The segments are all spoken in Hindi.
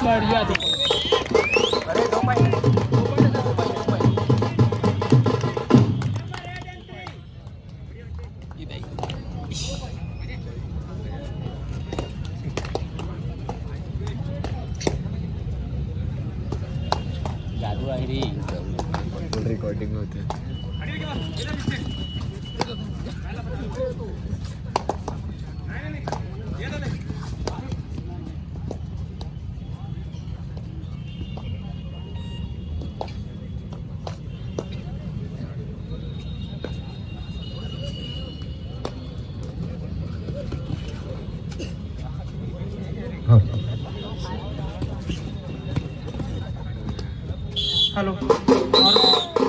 बढ़िया थी। अरे 2 पॉइंट जादू आहे रे. फुल रिकॉर्डिंग होते. हेलो और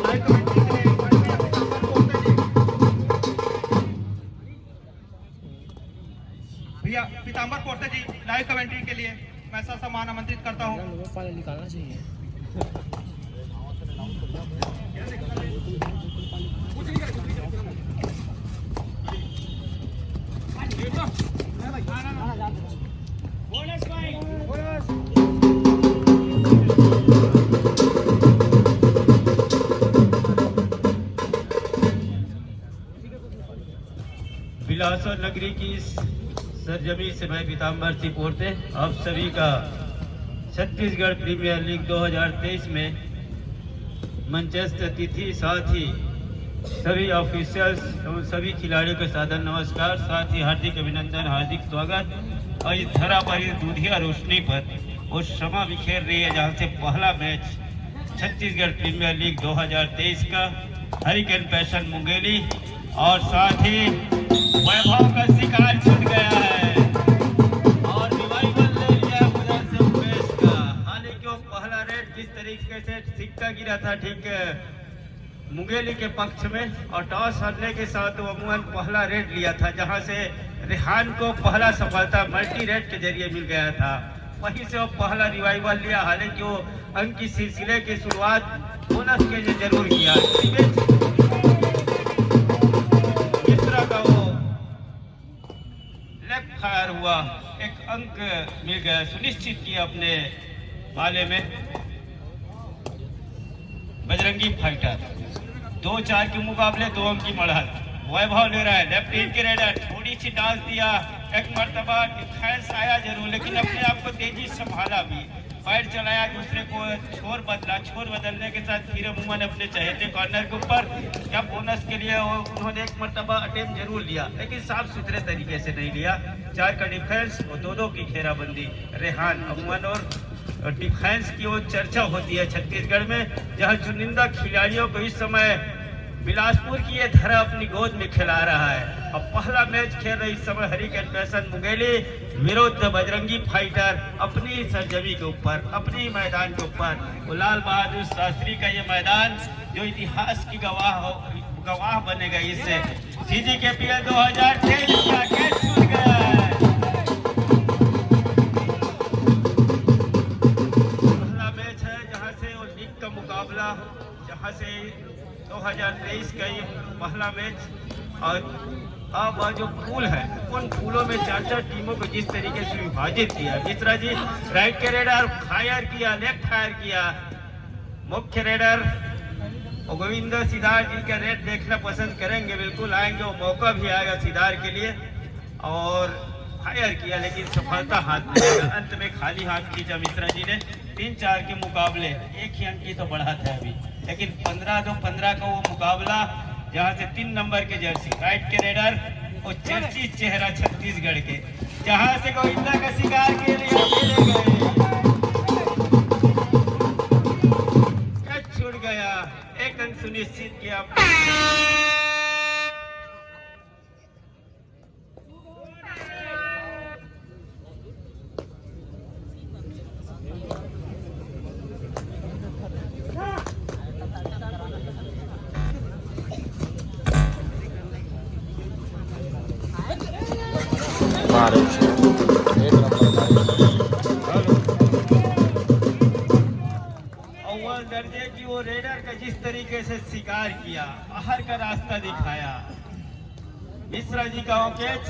लाइव कमेंट्री के लिए भैया पीताम्बर पोर्ते जी लाइव कमेंट्री के लिए मैं सम्मान आमंत्रित करता हूँ. निकालना चाहिए. बिलासपुर नगरी की इस सरजमी से मैं पीताम्बर सिंह पोर्ते आप सभी का छत्तीसगढ़ प्रीमियर लीग 2023 में मंचस्थ अतिथि साथ ही सभी ऑफिशियल्स एवं सभी खिलाड़ियों के सादर नमस्कार, साथ ही हार्दिक अभिनंदन, हार्दिक स्वागत. और इस धरा पर इस दूधिया रोशनी पर वो क्षमा बिखेर रही है जहाँ से पहला मैच छत्तीसगढ़ प्रीमियर लीग 2023 का हरिकेन पैशन मुंगेली और साथ ही वैभव का शिकार छूट गया है और रिवाइवल ले लिया उधर से उमेश का. हालांकि वो पहला रेड जिस तरीके से सिक्का गिरा था ठीक मुंगेली के पक्ष में और टॉस हारने के साथ वो अमूमन पहला रेड लिया था जहां से रेहान को पहला सफलता मल्टी रेड के जरिए मिल गया था. वहीं से वो पहला रिवाइवल लिया. हालांकि वो अंक की सिलसिले की शुरुआत बोनस के लिए जरूर किया. तीसरा का वो लेफ्ट फायर हुआ, एक अंक मिल गया, सुनिश्चित किया अपने भाले में बजरंगी फाइटर. 2-4 के मुकाबले 2 अंक की बढ़त. वैभव ले रहा है लेफ्ट इन के रेडर, थोड़ी सी डांस दिया, एक मर्तबा डिफेंस आया जरूर लेकिन अपने आप को तेजी संभाला भी, फाइट चलाया, दूसरे को छोर बदला, छोर बदलने के साथ फिर अमूमन अपने चहेते कॉर्नर के ऊपर या बोनस के लिए उन्होंने एक मर्तबा अटेम्प्ट जरूर लिया लेकिन साफ सुथरे तरीके से नहीं लिया. 4 का डिफेंस और 2-2 की घेराबंदी. रेहान अमूमन और डिफेंस की वो चर्चा होती है छत्तीसगढ़ में जहां चुनिंदा खिलाड़ियों को इस समय बिलासपुर की ये धरा अपनी गोद में खिला रहा है. अब पहला मैच खेल रहे इस समय हरिकेन पैशन मुंगेली विरुद्ध बजरंगी फाइटर अपनी सरजमी के ऊपर, अपनी मैदान के ऊपर. वो लाल बहादुर शास्त्री का ये मैदान जो इतिहास की गवाह बनेगा. इससे सीजी के पीएल 2023 का गेट छूट गया है. पहला मैच है जहां से वो लीग का मुकाबला, जहां से 2023 का ये पहला मैच. और अब जो पूल है उन पूलों में 4-4 टीमों को जिस तरीके से विभाजित किया. मिश्रा जी राइट के रेडर फायर किया, लेफ्ट फायर किया. मुख्य रेडर गोविंद सिदार जी का रेड देखना पसंद करेंगे, बिल्कुल आएंगे, वो मौका भी आएगा सिदार के लिए. और फायर किया लेकिन सफलता हाथ में आएगा. अंत में खाली हाथ खींचा मिश्रा जी ने. 3-4 के मुकाबले एक ही अंक की तो बढ़त है अभी, लेकिन 15-15 का वो मुकाबला जहां से 3 नंबर के जर्सी राइट के रेडर और चर्चित चेहरा छत्तीसगढ़ के जहां से गोविंदा का शिकार के लिए खेले गए, कैच छूट गया, एक अंक सुनिश्चित किया. अव्वल दर्जे की वो रेडर का जिस तरीके से शिकार किया, बाहर का रास्ता दिखाया. मिश्रा जी का कैच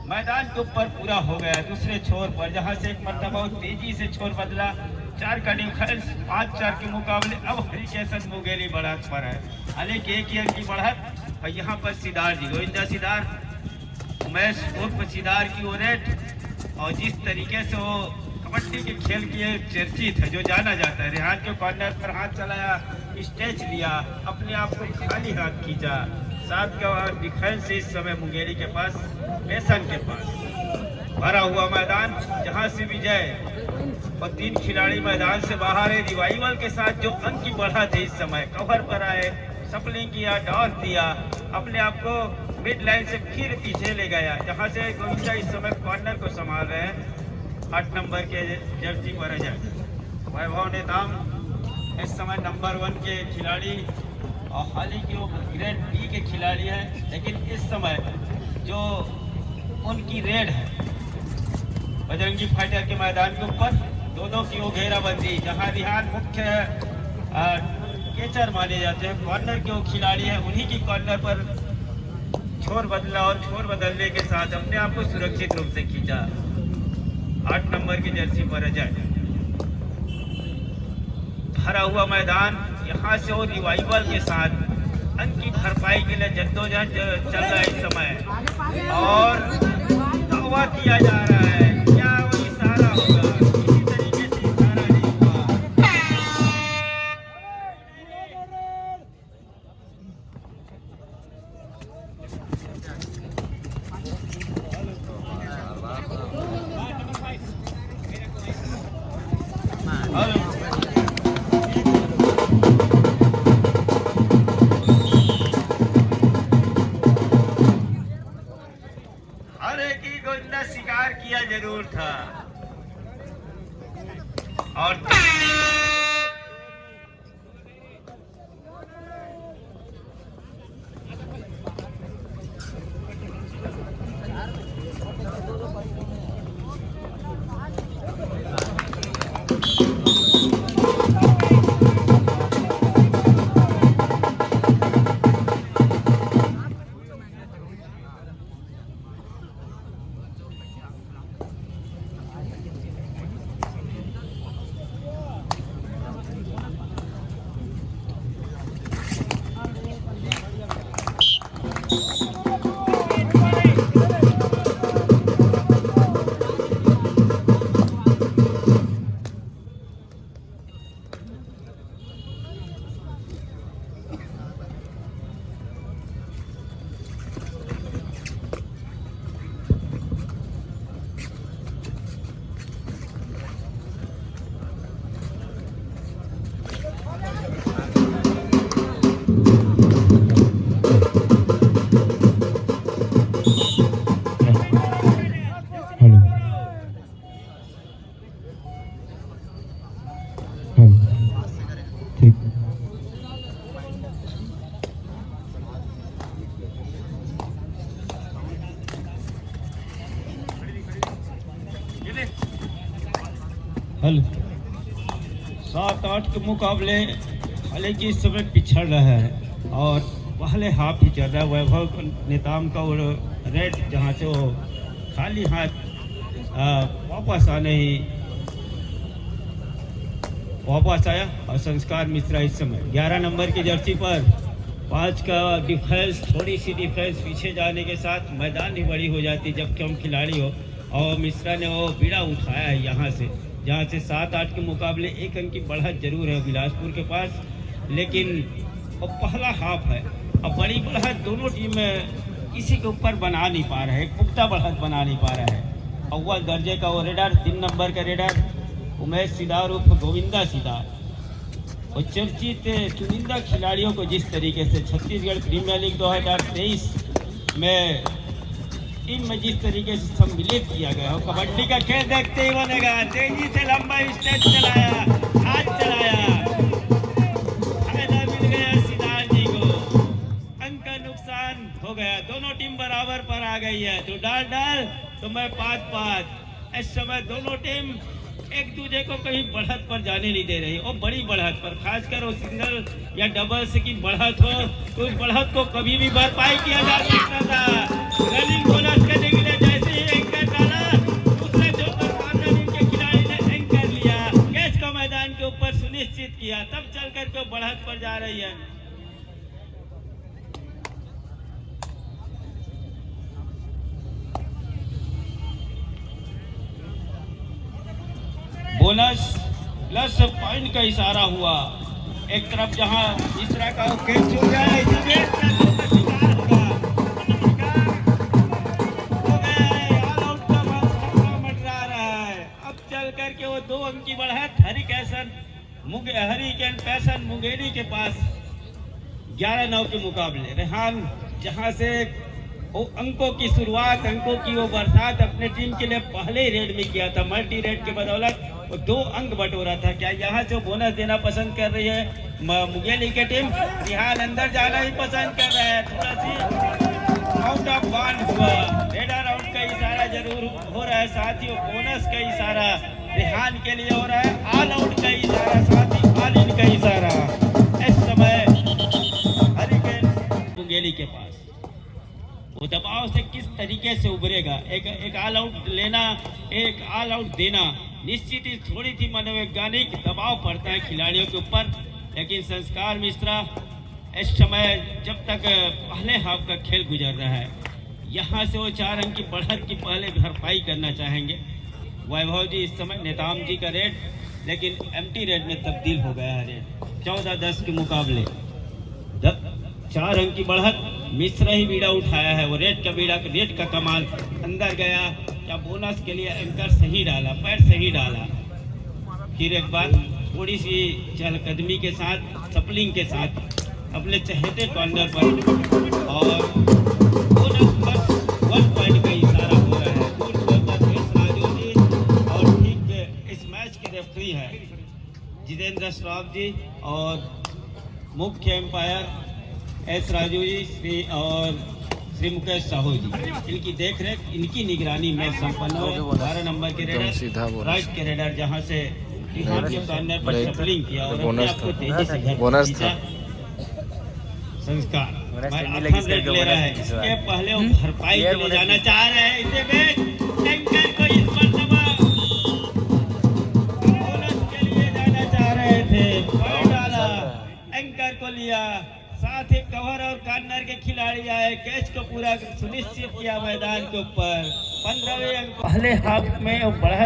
मैदान के ऊपर पूरा हो गया। दूसरे छोर पर जहां से एक मरतबा तेजी से छोर बदला, 4 का डिफरेंस 5-4 के मुकाबले अब हरिकेशन मुंगेली बढ़त पर है। हालांकि एक ही अंक की बढ़त। और यहाँ पर सिदार जी, गोविंदा सिदार, उमेश उर्फ सिदार की वो रेड, और जिस तरीके से वो कबड्डी के खेल की चर्चित है, जो जाना जाता है। रेहान के कॉर्नर पर हाथ चलाया, स्टेच लिया, अपने आप को खाली हाथ खींचा। 7 का डिफेंस इस समय मुंगेली के पास, बेसन के पास भरा हुआ मैदान, जहां से विजय और 3 खिलाड़ी मैदान से बाहर है। रिवाइवल के साथ जो अंक की बढ़त है, इस समय कवर पर आए, सपलिंग किया, डॉस दिया, अपने आप को मिड लाइन से फिर पीछे ले गया, जहां से गोविंदा इस समय कॉर्नर को संभाल रहे हैं। 8 नंबर के जर्सी पर अजय वैभव नेताम इस समय नंबर 1 के खिलाड़ी, और हालांकि वो ग्रेड बी के खिलाड़ी हैं, लेकिन इस समय जो उनकी रेड है बजरंगी फाइटर के मैदान के ऊपर, दोनों की वो घेराबंदी, जहां रिहान मुख्य केचर माने जाते हैं, कॉर्नर के वो खिलाड़ी हैं, उन्हीं की कॉर्नर पर छोर बदला, और छोर बदलने के साथ अपने आप को सुरक्षित रूप से खींचा। 8 नंबर की जर्सी पर अजय। भरा हुआ मैदान, यहाँ से वो रिवाइवल के साथ अंक की भरपाई के लिए जद्दोजहद चल रहा है इस समय, और दावा किया जा रहा है क्या वो इशारा होगा, किसी तरीके से इशारा नहीं हुआ। शिकार किया जरूर था, और हल 7-8 के मुकाबले हालांकि इस समय पिछड़ रहा है, और पहले हाफ ही चल रहा है। वैभव नेताम का वो रेड, जहाँ से वो खाली हाथ वापस आया, और संस्कार मिश्रा इस समय 11 नंबर की जर्सी पर 5 का डिफेंस, थोड़ी सी डिफेंस पीछे जाने के साथ मैदान ही बड़ी हो जाती जब कम खिलाड़ी हो, और मिश्रा ने वो बीड़ा उठाया है यहाँ से, जहाँ से 7-8 के मुकाबले 1 अंक की बढ़त जरूर है बिलासपुर के पास, लेकिन वो पहला हाफ है। अब बड़ी बढ़त दोनों टीम में किसी के ऊपर बना नहीं पा रहा है, पुख्ता बढ़त बना नहीं पा रहा है। अव्वल दर्जे का वो रेडर, 3 नंबर का रेडर उमेश सिदार उर्फ गोविंदा सिदार, और चर्चित चुनिंदा खिलाड़ियों को जिस तरीके से छत्तीसगढ़ प्रीमियर लीग 2023 में टीम में जिस तरीके से सम्मिलित किया गया हो, कबड्डी का खेल देखते ही बनेगा। तेजी से लंबा स्टेप चलाया, हाथ चलाया, फायदा मिल गया सिदार जी को, अंक का नुकसान हो गया। दोनों टीम बराबर पर आ गई है, तो डाल तो मैं 5-5। इस समय दोनों टीम एक दूसरे को कहीं बढ़त पर जाने नहीं दे रही, और बड़ी बढ़त पर, खासकर वो सिंगल या डबल से की बढ़त हो, तो उस बढ़त को कभी भी भरपाई किया जा सकता था। रनिंग बोनस करने के लिए जैसे पर जा रही है। बोनस प्लस पॉइंट का इशारा हुआ। एक तरफ जहां इस तरह का कैच हो जाए करके वो 2 अंक की बढ़त हरिकेन पैसन मुंगेली के पास 11-9 के मुकाबले। रेहान जहां से वो अंकों की शुरुआत, अंकों की वो बरसात अपने टीम के लिए पहले ही रेड में किया था। मल्टी रेड के बदौलत वो 2 अंक बटोरा था। क्या यहाँ से बोनस देना पसंद कर रही है मुंगेली की टीम? रेहान अंदर जाना ही पसंद कर रहा है। थोड़ा सी आउट ऑफ बाउंड हुआ। रेडर आउट का इशारा जरूर हो रहा है, साथ ही बोनस का इशारा रेहान के लिए हो रहा है। ऑल आउट का इशारा, साथ ही ऑल इन का इशारा इस समय हरिकेन मुंगेली के पास। वो दबाव से किस तरीके से उभरेगा? एक ऑल आउट लेना, एक ऑल आउट देना निश्चित ही थोड़ी सी मनोवैज्ञानिक दबाव पड़ता है खिलाड़ियों के ऊपर, लेकिन संस्कार मिश्रा इस समय जब तक पहले हाफ का खेल गुजर रहा है, यहाँ से वो 4 अंक की बढ़त की पहले भरपाई करना चाहेंगे। वैभव जी इस समय नेताम जी का रेड, लेकिन एम्प्टी रेड में तब्दील हो गया है रेड 14-10 के मुकाबले। जब 4 अंक की बढ़त मिश्रा ही बीड़ा उठाया है। वो रेड का कमाल अंदर गया या बोनस के लिए एंकर सही डाला, पैर सही डाला। फिर एक बार थोड़ी सी चहलकदमी के साथ, सपलिंग के साथ अपने चहेते कॉर्नर पर और बोनस प्लस 1 पॉइंट का इशारा हो रहा है। और ठीक इस मैच के रेफरी है जितेंद्र श्रॉफ जी और मुख्य एम्पायर एस राजू जी और श्री मुकेश साहू जी। इनकी देखरेख, इनकी निगरानी में संपन्न हो। 12 नंबर के रेडर, राइट के रेडर जहां से कॉर्नर पर सपलिंग किया और अपने आप को तेजी से घर पहुंचा। संस्कार रेड ले रहा है। इसके पहले वो भरपाई के लिए जाना चाह रहे हैं। इसे में एंकर को इस मर्तबा बोनस के लिए जाना चाह रहे थे, पॉइंट डाला, एंकर को लिया, साथ ही कवर और कॉर्नर के खिलाड़ी आए, कैच को पूरा सुनिश्चित किया मैदान के ऊपर। 15वें अंक पहले हाफ में वो बढ़ा।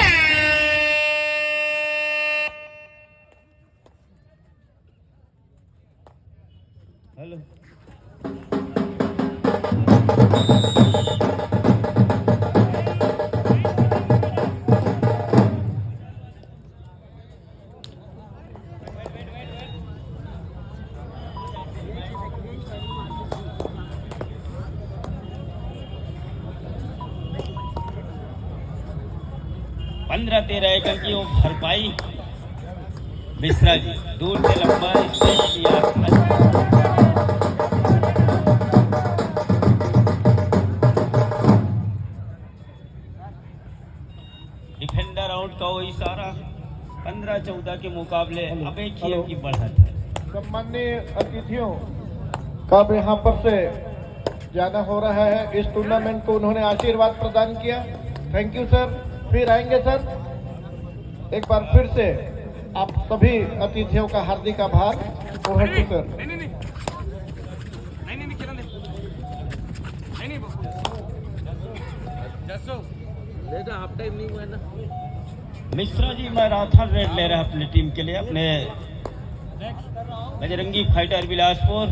हेलो 15-13 एकड़ की वो भरपाई मिश्रा जी दूर से लंबा स्टेज किया। डिफेंडर आउट का वो इशारा 15-14 के मुकाबले अब एक ही की बढ़त है। सम्माननीय अतिथियों का यहाँ पर से जाना हो रहा है। इस टूर्नामेंट को उन्होंने आशीर्वाद प्रदान किया। Thank you sir. फिर आएंगे सर। एक बार फिर से आप सभी अतिथियों का हार्दिक आभार। Over to sir. Half time नहीं हुआ ना। मिश्रा जी मैराथन रेड ले रहे हैं अपनी टीम के लिए। अपने बजरंगी फाइटर बिलासपुर,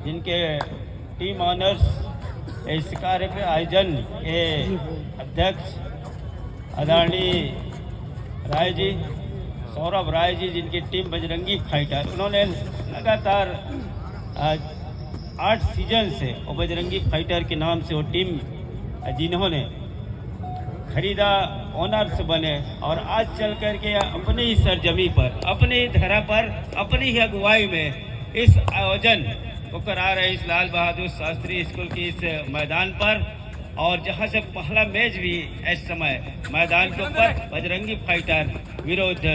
जिनके टीम ऑनर्स इस कार्य के आयोजन के अध्यक्ष आदरणीय राय जी, सौरभ राय जी, जिनकी टीम बजरंगी फाइटर, उन्होंने लगातार 8 सीजन से वो बजरंगी फाइटर के नाम से वो टीम जिन्होंने खरीदा, ओनर्स बने और आज चल कर के अपनी ही सरजमी पर, अपनी ही धरा पर, अपनी ही अगुवाई में इस आयोजन को करा रहे इस लाल बहादुर शास्त्री स्कूल की इस मैदान पर। और जहां से पहला मैच भी इस समय मैदान के ऊपर बजरंगी फाइटर विरोध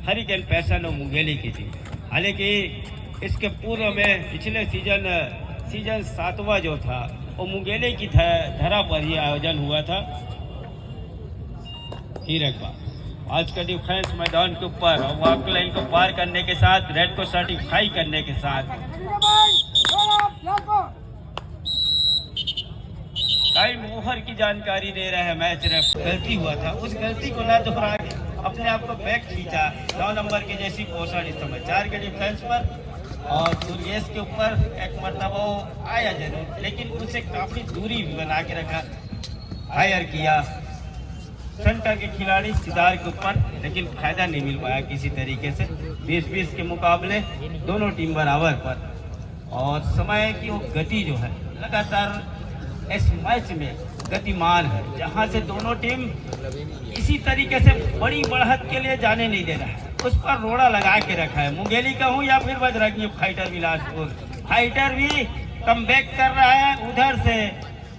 हरिकेन पैसन और मुंगेली की थी। हालांकि इसके पूर्व में पिछले सीजन 7वां जो था वो मुंगेली की धरा पर ही आयोजन हुआ था। हीरक बात आज का डिफेंस मैदान के ऊपर और वॉक लाइन को पार करने के साथ रेड को सर्टिफाई करने के साथ कई मोहर की जानकारी दे रहे हैं मैच रेफ। गलती हुआ था, उस गलती को ना दोहरा के अपने आप को बैक खींचा। 9 नंबर की जैसी पोषण इस समय 4 के डिफेंस पर और दुर्गेश के ऊपर एक मरतबा वो आया जरूर, लेकिन उनसे काफी दूरी भी बना के रखा। हायर किया सेंटर के खिलाड़ी सितार के ऊपर, लेकिन फायदा नहीं मिल पाया किसी तरीके से। 20-20 के मुकाबले दोनों टीम बराबर पर, और समय की वो गति जो है लगातार इस मैच में गतिमान है, जहां से दोनों टीम इसी तरीके से बड़ी बढ़त के लिए जाने नहीं दे रहा है। उस पर रोड़ा लगा के रखा है। मुंगेली का हूँ या फिर बजरंगी फाइटर बिलासपुर, फाइटर भी कम बैक कर रहा है, उधर से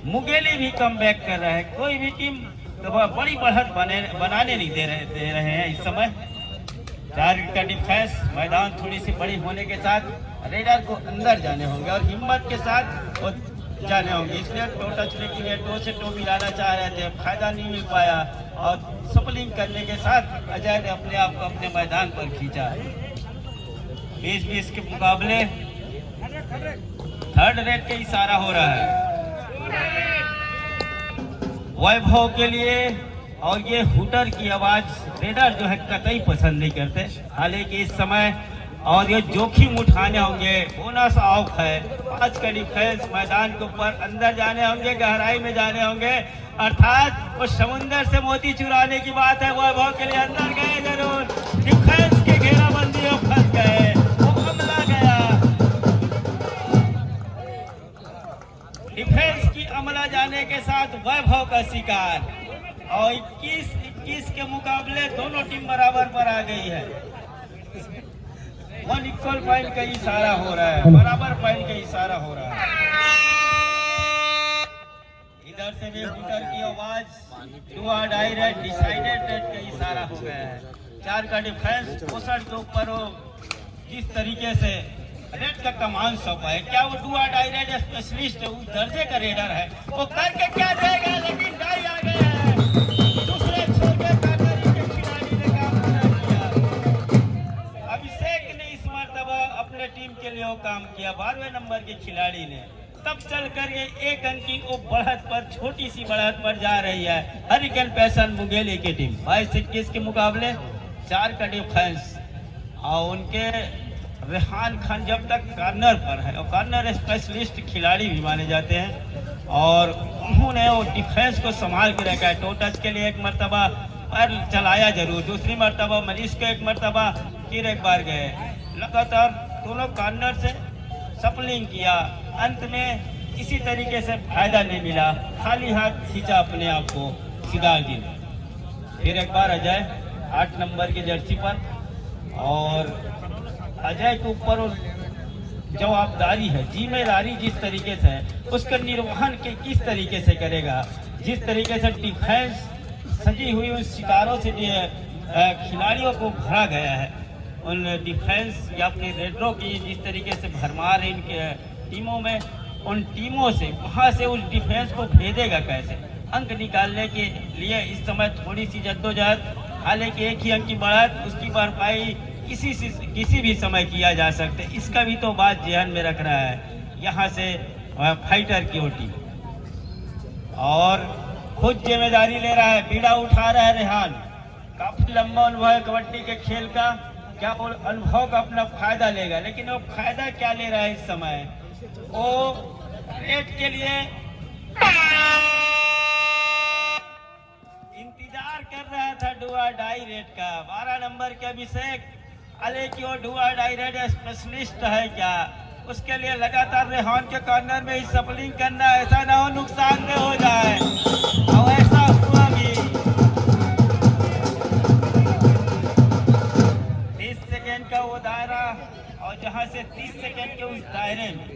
मुंगेली भी कम बैक कर रहा है। कोई भी टीम तो बड़ी बढ़त बनाने नहीं दे रहे हैं इस समय। 4 का डिफेंस मैदान थोड़ी सी बड़ी होने के साथ रेडर को अंदर जाने होंगे और हिम्मत के साथ जाने होंगे, इसलिए टो टच लेके टो से टो मिलाना चाह रहे थे, फायदा नहीं मिल पाया और सपलिंग करने के साथ अजय ने अपने आप को अपने मैदान पर खींचा। 20-20 के मुकाबले थर्ड रेड के इशारा हो रहा है वैभव के लिए, और ये हुटर की आवाज रेडर जो है कतई पसंद नहीं करते। हालांकि इस समय और ये जोखिम उठाने होंगे, बोनस ऑफ है। 5 का डिफेंस मैदान के ऊपर अंदर जाने होंगे, गहराई में जाने होंगे, अर्थात वो समुंदर से मोती चुराने की बात है। वैभव के लिए अंदर गए जरूर, डिफेंस के घेराबंदी में फंस गए, वो हमला गया। डिफेंस की अमला जाने के साथ वैभव का शिकार, और 21 के मुकाबले दोनों टीम बराबर पर आ गई है। 1 इक्वल पॉइंट का इशारा हो रहा है, बराबर पॉइंट का इशारा हो रहा है। इधर से भी हुटर की आवाज, डू और डाई रेड, डिसाइडेड रेड का इशारा हो गया है। 4 का डिफेंस पोषण के ऊपर हो जिस तरीके से रेड का कमान सौंपा है, क्या वो डू और डाई रेड स्पेशलिस्ट उस दर्जे का रेडर है? वो करके क्या देगा, लेकिन डाई आ गया है। दूसरे छोटे काटरी के खिलाड़ी ने काम पूरा किया। अभिषेक ने इस मर्तबा अपने टीम के लिए वो काम किया, 12वें नंबर के खिलाड़ी ने। तब चलकर ये 1 अंक की वो बढ़त पर, छोटी सी बढ़त पर जा रही है हरिकेन पैशन मुंगेली की टीम। 22-21 के मुकाबले 4 का डिफेंस, और उनके रेहान खान जब तक कॉर्नर पर है, और कॉर्नर स्पेशलिस्ट खिलाड़ी भी माने जाते हैं, और उन्होंने वो डिफेंस को संभाल के रखा है। टो टच के लिए एक मरतबा पर चलाया जरूर, दूसरी मरतबा मनीष को एक मरतबा फिर एक बार गए। लगातार दोनों कॉर्नर से सपलिंग किया, अंत में इसी तरीके से फायदा नहीं मिला, खाली हाथ खींचा अपने आप को सिद्धार्थ। फिर एक बार अजय 8 नंबर की जर्सी पर, और अजय के ऊपर जवाबदारी है, जिम्मेदारी जिस तरीके से है उसका निर्वहन के किस तरीके से करेगा। जिस तरीके से डिफेंस सजी हुई उन सितारों से खिलाड़ियों को भरा गया है, उन डिफेंस या अपने रेडरों की जिस तरीके से भरमार है इनके टीमों में, उन टीमों से वहाँ से उस डिफेंस को भेजेगा कैसे। अंक निकालने के लिए इस समय थोड़ी सी जद्दोजहद, हालांकि 1 ही अंक की बढ़त, उसकी भरपाई किसी भी समय किया जा सकता है, इसका भी तो बात ध्यान में रख रहा है यहाँ से फाइटर की वो टीम। और खुद जिम्मेदारी ले रहा है, बीड़ा उठा रहा है रेहान। काफी लंबा अनुभव है कबड्डी के खेल का, क्या वो अनुभव का अपना फायदा लेगा, लेकिन वो फायदा क्या ले रहा है इस समय, वो रेड के लिए इंतजार कर रहा था डुआ डाई रेड का। 12 नंबर के अभिषेक अले की वो डुआ डाई रेड स्पेशलिस्ट है क्या, उसके लिए लगातार रेहान के कॉर्नर में ही सपलिंग करना, ऐसा ना हो नुकसान में हो जाए, और ऐसा हुआ भी। 30 सेकेंड का वो दायरा, और जहां से 30 सेकेंड के उस दायरे में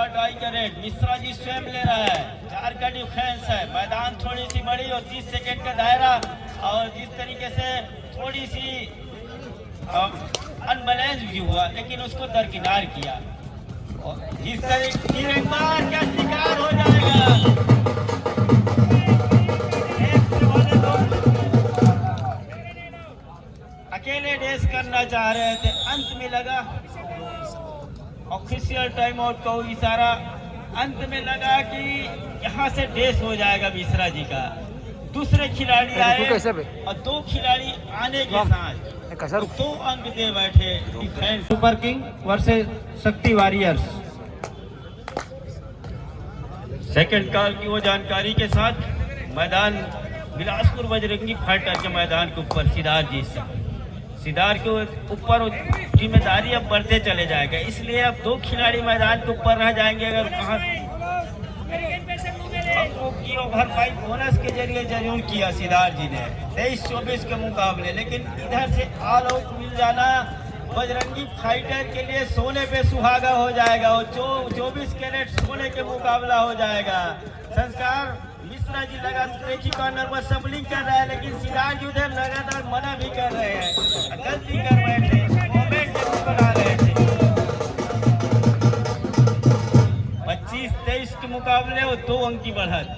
डाई का रेड मिश्रा जी स्वयं ले रहा है। 4 का डिफेंस है, मैदान थोड़ी सी बड़ी और 30 सेकेंड का दायरा, और जिस तरीके से थोड़ी सी अनबैलेंस भी हुआ, लेकिन उसको दरकिनार किया। जिस तरह तीरंदाज का शिकार हो जाएगा। अकेले रेस करना चाह रहे थे, अंत में लगा ऑफिशियल टाइम आउट का इशारा, अंत में लगा कि यहाँ से रेस हो जाएगा मिश्रा जी का। दूसरे खिलाड़ी आए और 2 खिलाड़ी आने के साथ 2 अंक दे बैठे डिफेंस। सुपर किंग वर्सेस शक्ति वॉरियर्स। सेकंड कॉल की वो जानकारी के साथ मैदान बिलासपुर बजरंगी फाइटर के मैदान के ऊपर सिदार के ऊपर जिम्मेदारी अब बढ़ते चले जाएगा, इसलिए अब 2 खिलाड़ी मैदान के ऊपर रह जाएंगे। अगर वहाँ की भरपाई बोनस के जरिए जरूर किया सिदार जी ने 23-24 के मुकाबले, लेकिन इधर से ऑल आउट मिल जाना बजरंगी फाइटर के लिए सोने पे सुहागा हो जाएगा और 24 कैरेट सोने के मुकाबला हो जाएगा। संस्कार मिश्रा जी लगातार एक ही कॉर्नर पर सबलिंग कर रहा है, लेकिन सिदार जी उधर लगातार मना भी कर रहे हैं, गलती कर बैठे, मोमेंट बना रहे थे। 25-23 के मुकाबले वो 2 अंक की बढ़त,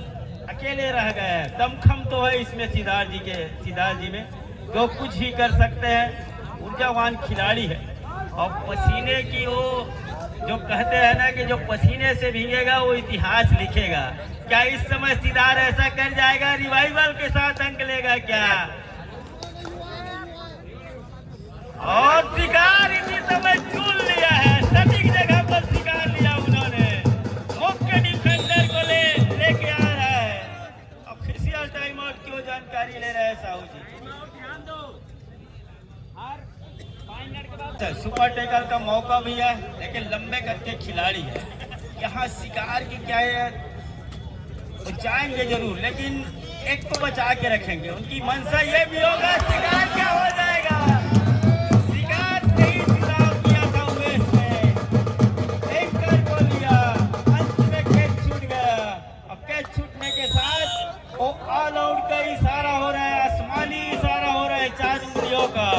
अकेले रह गए हैं। दमखम तो है इसमें सिदार जी में, जो कुछ ही कर सकते हैं, ऊर्जावान खिलाड़ी है। और पसीने की वो जो कहते हैं ना कि जो पसीने से भीगेगा वो इतिहास लिखेगा। क्या इस समय सिदार ऐसा कर जाएगा, रिवाइवल के साथ अंक लेगा क्या? और शिकार इसी समय चुन लिया है, सटीक जगह पर शिकार लिया उन्होंने, मुख्य डिफेंडर को लेके आ रहा है। ऑफिशियल टाइम आउट की वो जानकारी ले रहे हैं साहू जी। सुपर टेकल का मौका भी है, लेकिन लंबे कद के खिलाड़ी है। यहाँ शिकार की क्या है, वो जाएंगे जरूर, लेकिन एक को बचा के रखेंगे। उनकी मंशा ये भी होगा शिकार क्या हो जाएगा। शिकार से ही चुनाव किया था उमेश ने, एंकर को लिया, अंत में कैच छूट गया। और कैच छूटने के साथ वो ऑल आउट का इशारा हो रहा है, आसमानी इशारा हो रहा है 4 उंगलियों का,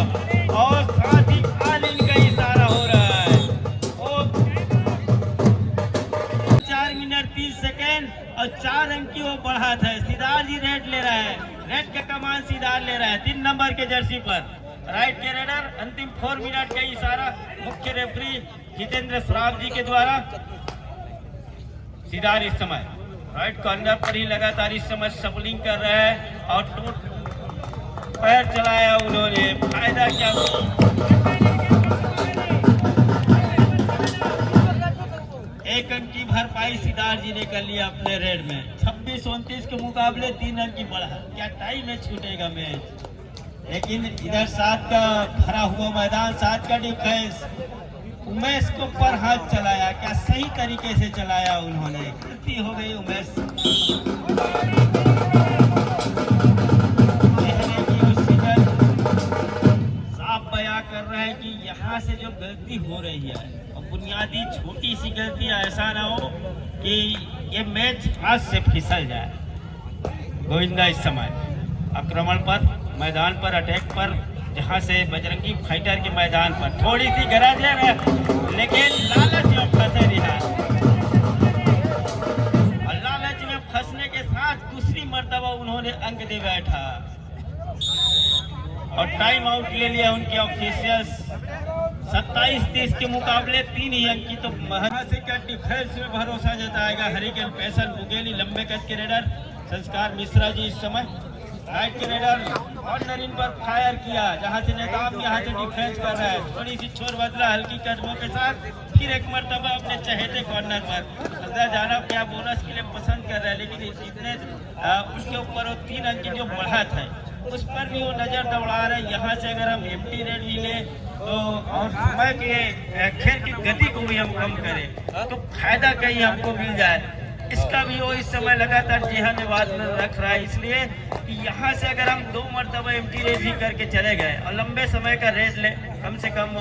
और साथ ही ऑल इन का इशारा हो रहा है। वो 4 मिनट 30 सेकेंड और 4 अंक की वो बढ़त है। सिदार जी रेड ले रहा है, रेड का कमान सिदार ले रहा है 3 नंबर के जर्सी पर। राइट के रेडर अंतिम 4 मिनट का इशारा मुख्य रेफरी जितेंद्र श्राव जी के द्वारा। सिदार इस समय राइट कॉर्नर पर ही लगातार इस समय सबलिंग कर रहा है और पैर चलाया उन्होंने, फायदा क्या? एक अंक की भरपाई सिदार जी ने कर लिया अपने रेड में। 26-29 के मुकाबले 3 अंक की बढ़ा। क्या टाइम में छूटेगा मैच? लेकिन इधर 7 का भरा हुआ मैदान, 7 का डिफेंस, उमेश को पर हाथ चलाया, क्या सही तरीके से चलाया उन्होंने? गलती हो गई उमेश। साफ बयां कर रहे हैं कि यहाँ से जो गलती हो रही है, और बुनियादी छोटी सी गलती, ऐसा ना हो कि ये मैच हाथ से फिसल जाए। गोविंदा इस समय आक्रमण पर, मैदान पर, अटैक पर, जहां से बजरंगी फाइटर के मैदान पर थोड़ी सी गरज है, लेकिन लालच में फंसे रहा। और लालच में फंसने के साथ दूसरी मर्तबा उन्होंने अंक दे बैठा और टाइम आउट ले लिया उनके ऑफिशियल्स। 27-30 के मुकाबले 3 ही अंक की तो महत्व से क्या डिफेंस में भरोसा जताएगा हरिकेन पैसन बुगेली। लंबे कद के रेडर संस्कार मिश्रा जी इस समय राइट के रेडर कॉर्नर इन पर फायर किया, जहां से नेताब यहाँ से डिफेंस कर रहा है। थोड़ी सी छोर बदला हल्की कदमों के साथ, फिर एक मरतबा अपने चहेते कॉर्नर पर। अंदर जाना क्या बोनस के लिए पसंद कर रहा है, लेकिन इतने उसके ऊपर वो 3 अंक की जो बढ़त है उस पर भी वो नजर दौड़ा रहे हैं। यहाँ से अगर हम एम्प्टी रेड भी लें तो और समय के खेल की गति को भी हम कम करें तो फायदा कहीं हमको मिल जाए, इसका भी वो इस समय लगातार जेहानेबाज में रख रहा है। इसलिए कि यहाँ से अगर हम 2 मरतबा एम्प्टी रेस भी करके चले गए और लंबे समय का रेस ले, कम से कम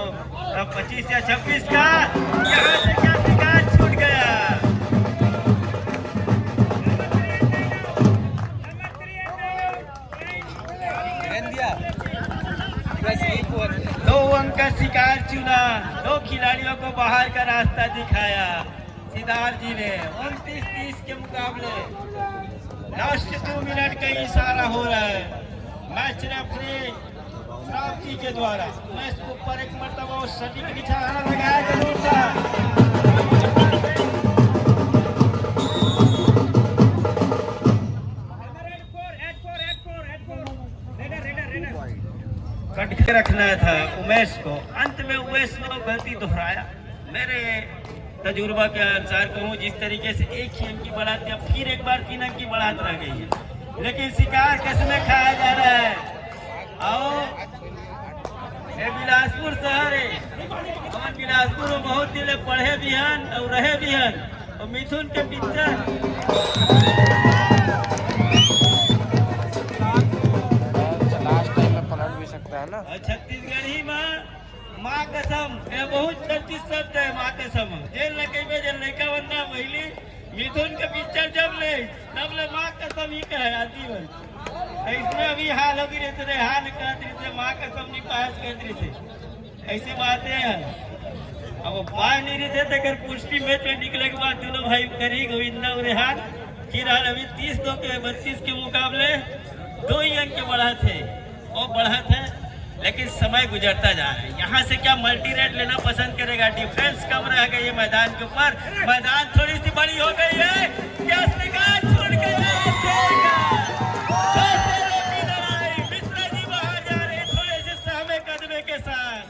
25 या 26 का, यहाँ से क्या शिकार छूट गया। 2 अंक का शिकार चुना, 2 खिलाड़ियों को बाहर का रास्ता दिखाया। सिद्धार्थ जी ने 29-30 के मुकाबले लास्ट 2 मिनट का इशारा हो रहा है मैच रेफरी श्राव जी के द्वारा। मैच को ऊपर एक मरतबा और सटीक निशाना लगाया जरूर था। कट के रखना था उमेश को। अंत में उमेश ने गलती दोहराया। मेरे तजुर्बा के अनुसार कहूँ जिस तरीके से एक ही अंक की बढ़ात या फिर एक बार 3 अंक की बढ़ात रह गई है, लेकिन शिकार किसमें खाया जा रहा है। आओ ये बिलासपुर शहर है और बिलासपुर में बहुत दिले पढ़े भी हैं और रहे भी हैं और मिथुन के पिक्चर छत्तीसगढ़ ही माँ कसम ये बहुत चर्चित शब्द है। माँ कसम जेल न कहे जेल लड़का बनना पहली मिथुन के पिक्चर जब ले तब ले माँ कसम ही कहे आजीवन। इसमें अभी हाल होगी रहते रहे हाल कहते माँ कसम नहीं पास कहते थे ऐसी बातें हैं। अब पाए नहीं रहे थे तो पुष्टि मैच में निकले के बाद दोनों भाई करी गोविंदा और रेहान फिर अभी 30 के 32 के मुकाबले 2 ही अंक के बढ़ा थे और बढ़ा थे, लेकिन समय गुजरता जा रहा है। यहाँ से क्या मल्टी रेट लेना पसंद करेगा। डिफेंस कम रह गई है मैदान के ऊपर। मैदान थोड़ी सी बड़ी हो गई है। क्या शिकार छूट गया मिश्रा जी वहां जा रहे थोड़े से सहमे कदमे के साथ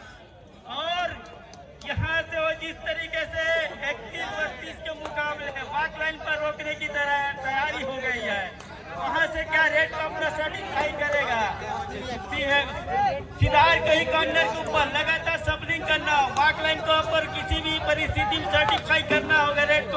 और यहाँ से वो जिस तरीके से 31-32 के मुकाबले बाक लाइन पर रोकने की तैयारी हो गई है, वहाँ से क्या रेट को अपना सर्टिफाई करेगा। सिद्धार्थ कहीं कॉर्नर के ऊपर लगातार सपलिंग करना, बाक लाइन के ऊपर किसी भी परिस्थिति में सर्टिफाई करना होगा रेट